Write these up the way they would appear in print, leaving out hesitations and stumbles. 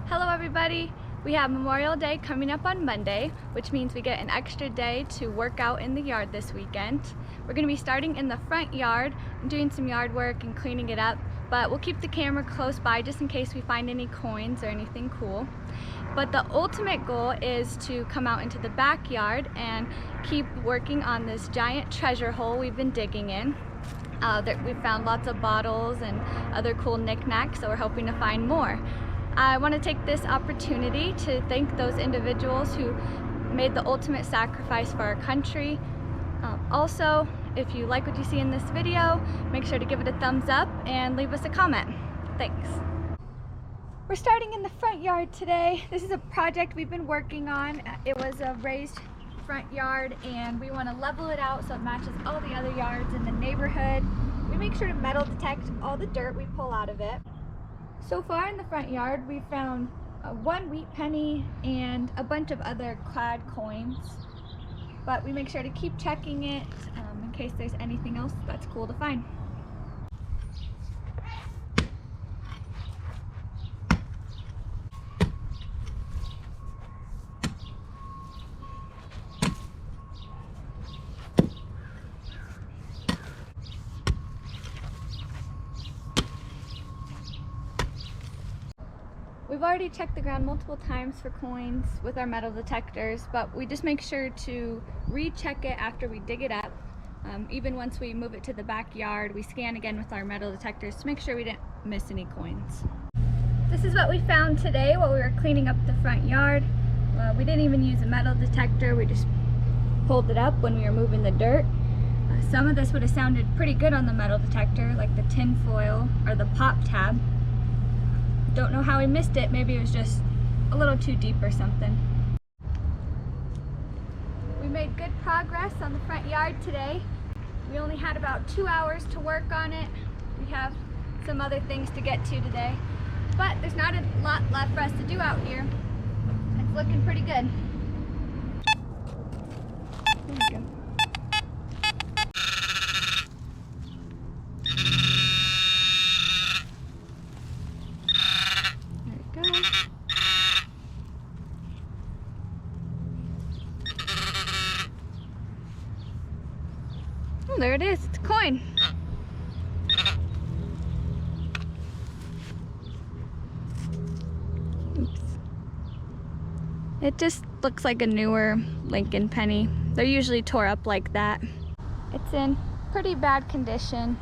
Hello everybody! We have Memorial Day coming up on Monday, which means we get an extra day to work out in the yard this weekend. We're going to be starting in the front yard and doing some yard work and cleaning it up, but we'll keep the camera close by just in case we find any coins or anything cool. But the ultimate goal is to come out into the backyard and keep working on this giant treasure hole we've been digging in. We found lots of bottles and other cool knickknacks, so we're hoping to find more. I want to take this opportunity to thank those individuals who made the ultimate sacrifice for our country. Also, if you like what you see in this video, make sure to give it a thumbs up and leave us a comment. Thanks. We're starting in the front yard today. This is a project we've been working on. It was a raised front yard and we want to level it out so it matches all the other yards in the neighborhood. We make sure to metal detect all the dirt we pull out of it. So far in the front yard, we found one wheat penny and a bunch of other clad coins, but we make sure to keep checking it in case there's anything else that's cool to find. We've already checked the ground multiple times for coins with our metal detectors, but we just make sure to recheck it after we dig it up. Even once we move it to the backyard, we scan again with our metal detectors to make sure we didn't miss any coins. This is what we found today while we were cleaning up the front yard. We didn't even use a metal detector, we just pulled it up when we were moving the dirt. Some of this would have sounded pretty good on the metal detector, like the tin foil or the pop tab. Don't know how we missed it, maybe it was just a little too deep or something. We made good progress on the front yard today. We only had about 2 hours to work on it. We have some other things to get to today, but there's not a lot left for us to do out here. It's looking pretty good. There we go. Oh, there it is. It's a coin. Oops. It just looks like a newer Lincoln penny. They're usually tore up like that. It's in pretty bad condition.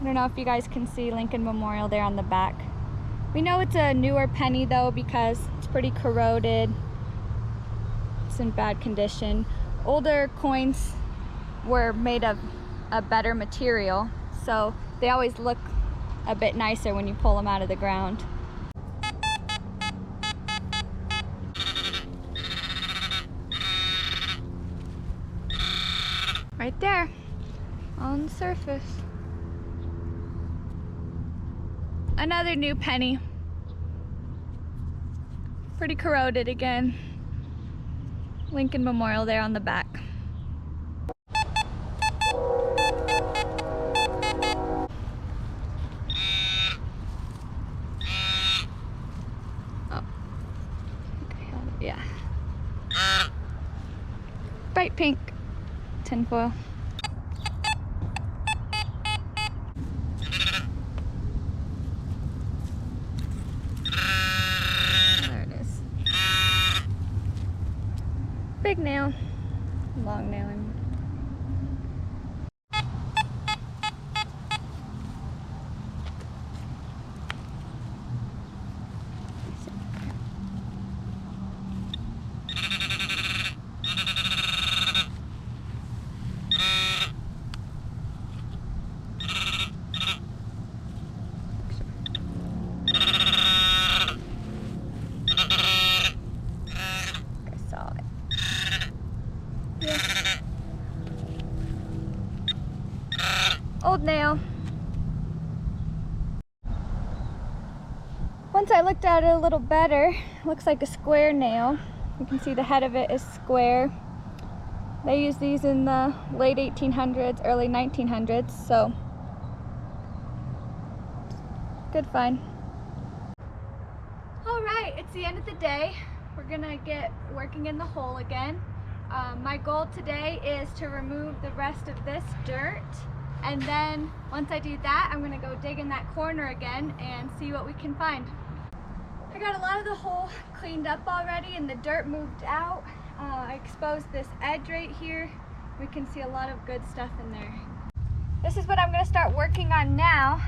I don't know if you guys can see Lincoln Memorial there on the back. We know it's a newer penny though because it's pretty corroded. It's in bad condition. Older coins were made of a better material, so they always look a bit nicer when you pull them out of the ground. Right there on the surface. Another new penny. Pretty corroded again. Lincoln Memorial there on the back. Oh, yeah. Bright pink tinfoil. Big nail, long nail. Old nail. Once I looked at it a little better, it looks like a square nail. You can see the head of it is square. They used these in the late 1800s, early 1900s, so good find. All right, It's the end of the day. We're gonna get working in the hole again. My goal today is to remove the rest of this dirt, and then once I do that, I'm gonna go dig in that corner again and see what we can find. I got a lot of the hole cleaned up already and the dirt moved out. I exposed this edge right here. We can see a lot of good stuff in there. This is what I'm gonna start working on now.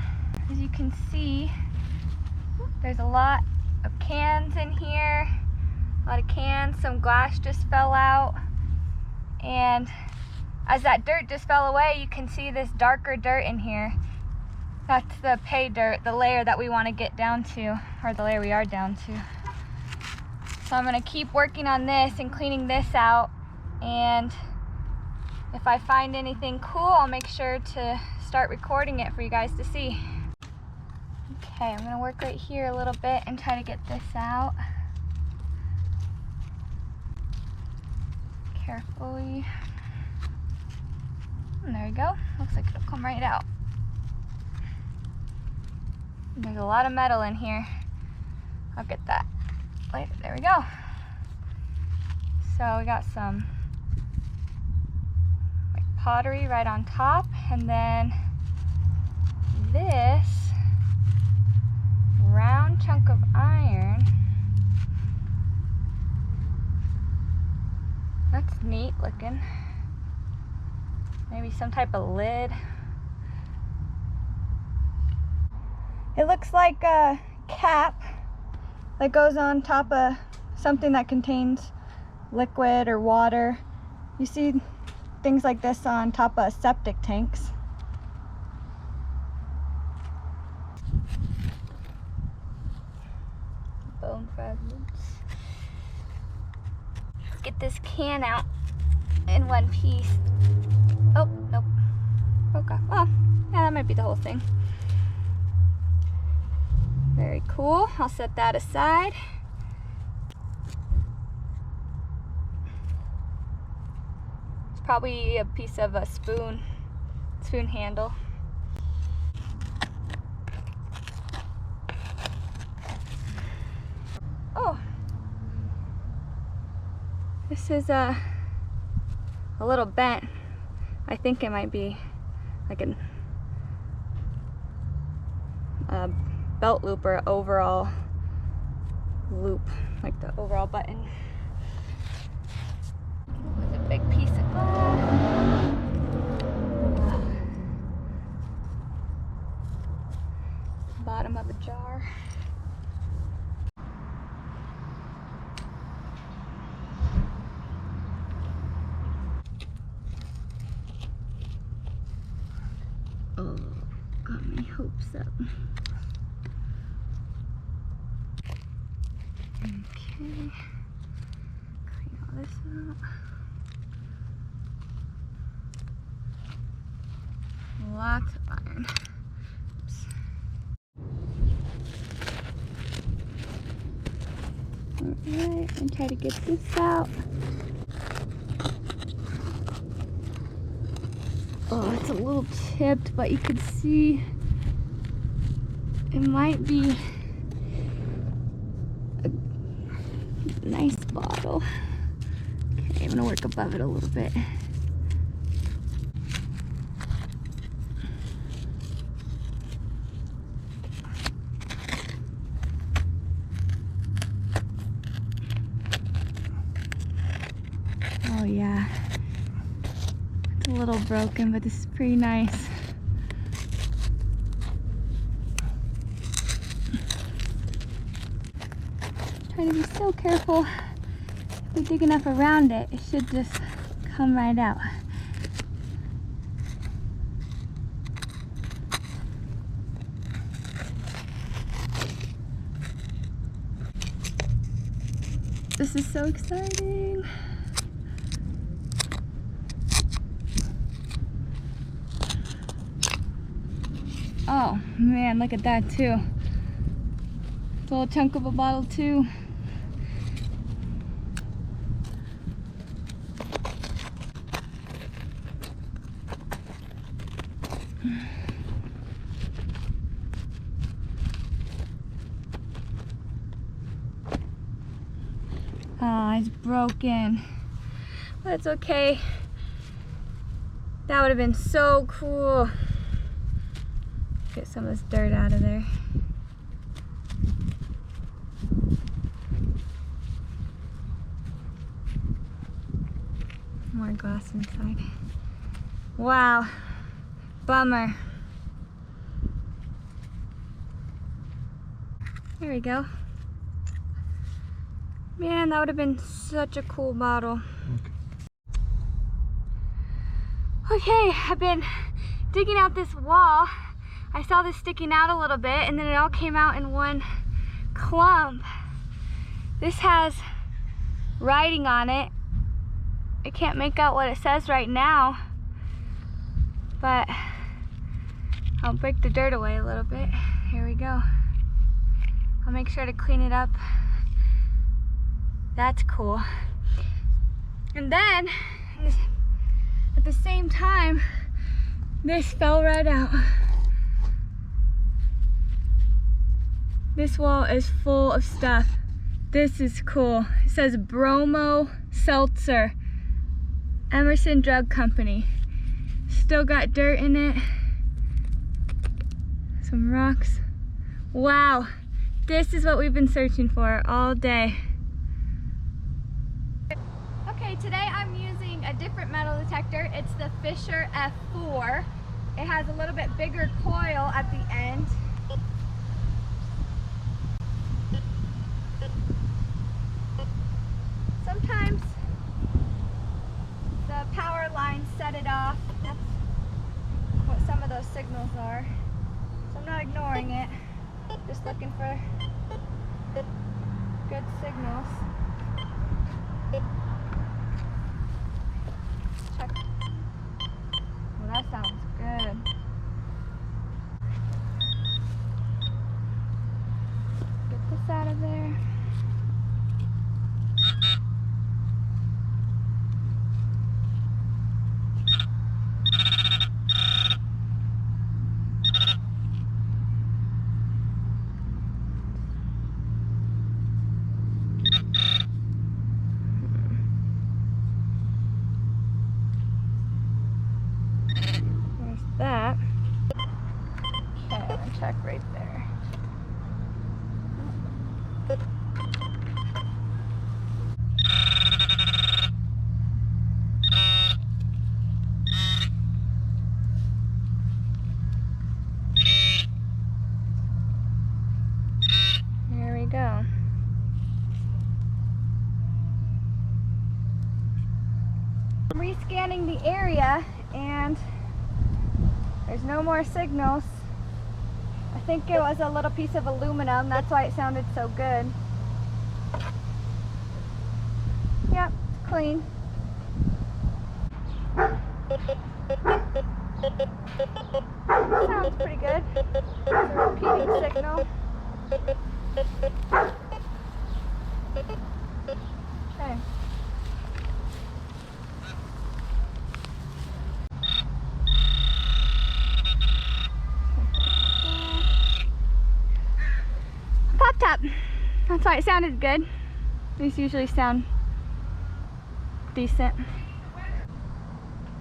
As you can see, there's a lot of cans in here. A lot of cans, some glass just fell out. And as that dirt just fell away, you can see this darker dirt in here. That's the pay dirt, the layer that we want to get down to, or the layer we are down to. So I'm going to keep working on this and cleaning this out, and if I find anything cool, I'll make sure to start recording it for you guys to see. Okay, I'm going to work right here a little bit and try to get this out. Carefully. And there we go. Looks like it'll come right out. There's a lot of metal in here. I'll get that later. There we go. So we got some like pottery right on top, and then this round chunk of iron. That's neat looking. Maybe some type of lid. It looks like a cap that goes on top of something that contains liquid or water. You see things like this on top of septic tanks. Bone fragments. Get this can out in one piece. Oh, nope. Broke off. Oh, yeah, that might be the whole thing. Very cool. I'll set that aside. It's probably a piece of a spoon handle. Oh, this is a little bent. I think it might be like a belt loop or overall loop, like the overall button. With a big piece of glass. Bottom of a jar. Oh, got my hopes up. Okay, clean all this up. Lots of iron. Oops. Alright, and try to get this out. Oh, it's a little chipped, but you can see it might be a nice bottle. Okay, I'm gonna work above it a little bit. Oh yeah. A little broken, but this is pretty nice. Try to be so careful. If we dig enough around it, it should just come right out. This is so exciting. Oh man, look at that too. It's a little chunk of a bottle too. Ah, it's broken. That's okay. That would have been so cool. Get some of this dirt out of there. More glass inside. Wow, bummer. There we go. Man, that would have been such a cool bottle. Okay, I've been digging out this wall. I saw this sticking out a little bit and then it all came out in one clump. This has writing on it. I can't make out what it says right now, but I'll break the dirt away a little bit. Here we go. I'll make sure to clean it up. That's cool. And then, at the same time, this fell right out. This wall is full of stuff. This is cool. It says Bromo Seltzer, Emerson Drug Company. Still got dirt in it. Some rocks. Wow, this is what we've been searching for all day. Okay, today I'm using a different metal detector. It's the Fisher F4. It has a little bit bigger coil at the end. Sometimes the power lines set it off. That's what some of those signals are. So I'm not ignoring it. Just looking for good signals. Check. Well, that sounds good. Get this out of there. That. Okay, I'm gonna check right there. There we go. I'm rescanning the area and there's no more signals. I think it was a little piece of aluminum, that's why it sounded so good. Yep, it's clean. Sounds pretty good. It's a repeating signal. Okay. Pop top. That's why it sounded good. These usually sound decent.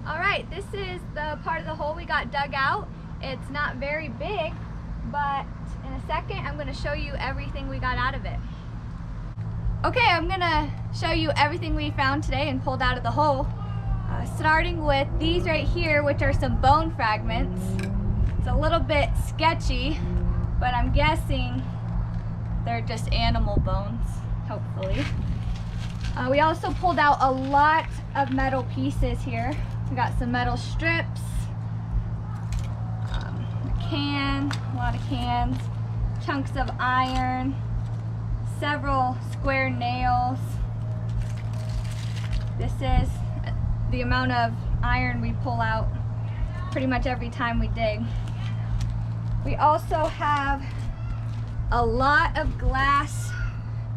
Alright, this is the part of the hole we got dug out. It's not very big, but in a second I'm going to show you everything we got out of it. Okay, I'm going to show you everything we found today and pulled out of the hole. Starting with these right here, which are some bone fragments. It's a little bit sketchy, but I'm guessing they're just animal bones, hopefully. We also pulled out a lot of metal pieces here. We got some metal strips, a can, a lot of cans, chunks of iron, several square nails. This is the amount of iron we pull out pretty much every time we dig. We also have a lot of glass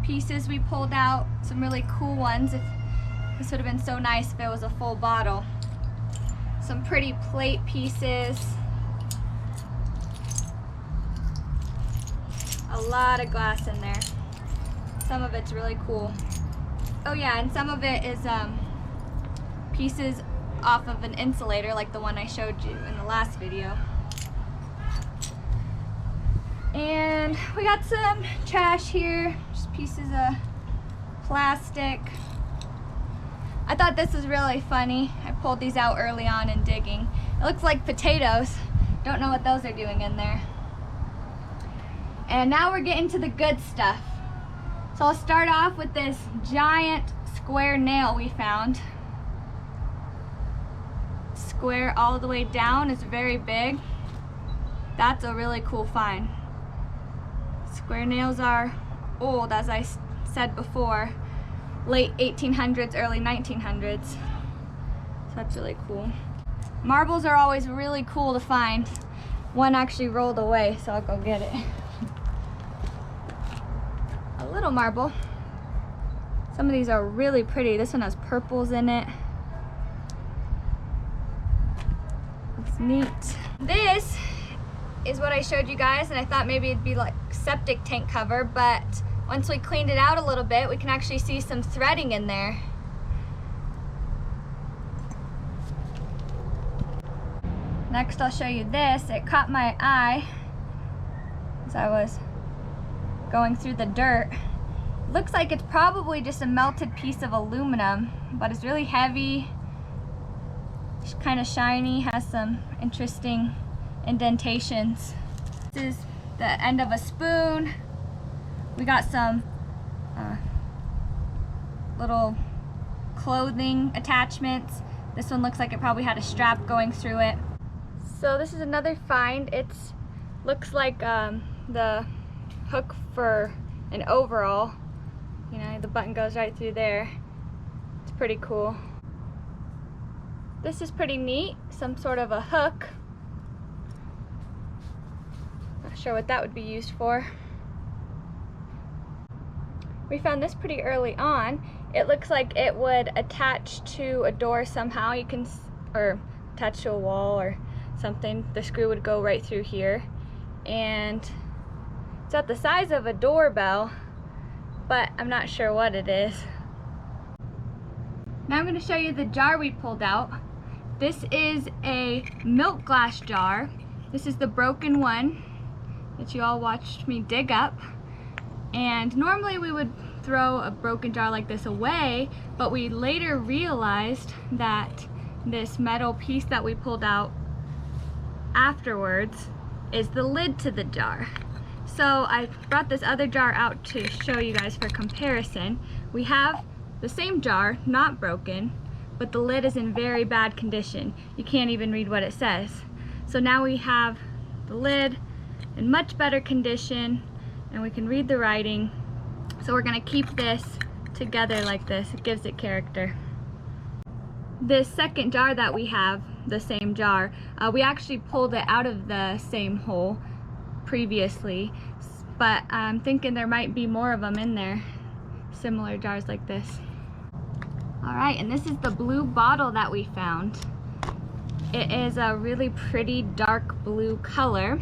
pieces we pulled out, some really cool ones. This would have been so nice if it was a full bottle. Some pretty plate pieces. A lot of glass in there. Some of it's really cool. Oh yeah, and some of it is pieces off of an insulator like the one I showed you in the last video. And we got some trash here, just pieces of plastic. I thought this was really funny. I pulled these out early on in digging. It looks like potatoes. Don't know what those are doing in there. And now we're getting to the good stuff. So I'll start off with this giant square nail we found. Square all the way down, it's very big. That's a really cool find. Square nails are old, as I said before, late 1800s, early 1900s. So that's really cool. Marbles are always really cool to find. One actually rolled away, so I'll go get it. A little marble. Some of these are really pretty. This one has purples in it. Looks neat. This is what I showed you guys, and I thought maybe it'd be like septic tank cover, but once we cleaned it out a little bit, we can actually see some threading in there. Next, I'll show you this. It caught my eye as I was going through the dirt. It looks like it's probably just a melted piece of aluminum, but it's really heavy. It's kind of shiny, has some interesting indentations. This is the end of a spoon. We got some little clothing attachments. This one looks like it probably had a strap going through it. So this is another find. It looks like the hook for an overall. You know, the button goes right through there. It's pretty cool. This is pretty neat. Some sort of a hook. Not sure what that would be used for. We found this pretty early on. It looks like it would attach to a door somehow. You can, or attach to a wall or something. The screw would go right through here. And it's at the size of a doorbell, but I'm not sure what it is. Now I'm going to show you the jar we pulled out. This is a milk glass jar. This is the broken one that you all watched me dig up. And normally we would throw a broken jar like this away, but we later realized that this metal piece that we pulled out afterwards is the lid to the jar. So I brought this other jar out to show you guys for comparison. We have the same jar, not broken, but the lid is in very bad condition. You can't even read what it says. So now we have the lid in much better condition, and we can read the writing. So we're gonna keep this together like this. It gives it character. This second jar that we have, the same jar, we actually pulled it out of the same hole previously, but I'm thinking there might be more of them in there, similar jars like this. Alright, and this is the blue bottle that we found. It is a really pretty dark blue color,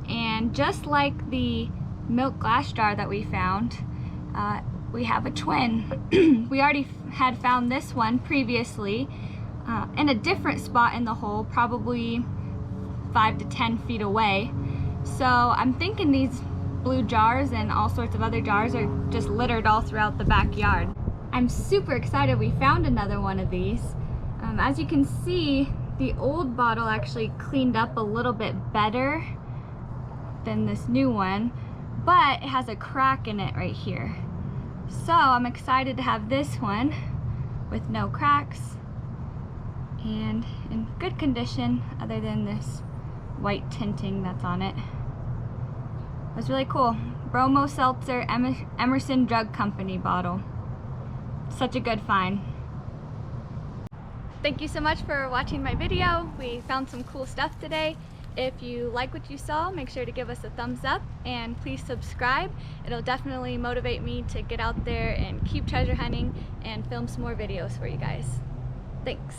and just like the milk glass jar that we found, we have a twin. We already had found this one previously in a different spot in the hole, probably 5 to 10 feet away. So I'm thinking these blue jars and all sorts of other jars are just littered all throughout the backyard. I'm super excited we found another one of these. As you can see, the old bottle actually cleaned up a little bit better than this new one, but it has a crack in it right here. So I'm excited to have this one with no cracks and in good condition other than this white tinting that's on it. It was really cool. Bromo Seltzer Emerson Drug Company bottle. Such a good find. Thank you so much for watching my video. We found some cool stuff today. If you like what you saw, make sure to give us a thumbs up and please subscribe. It'll definitely motivate me to get out there and keep treasure hunting and film some more videos for you guys. Thanks.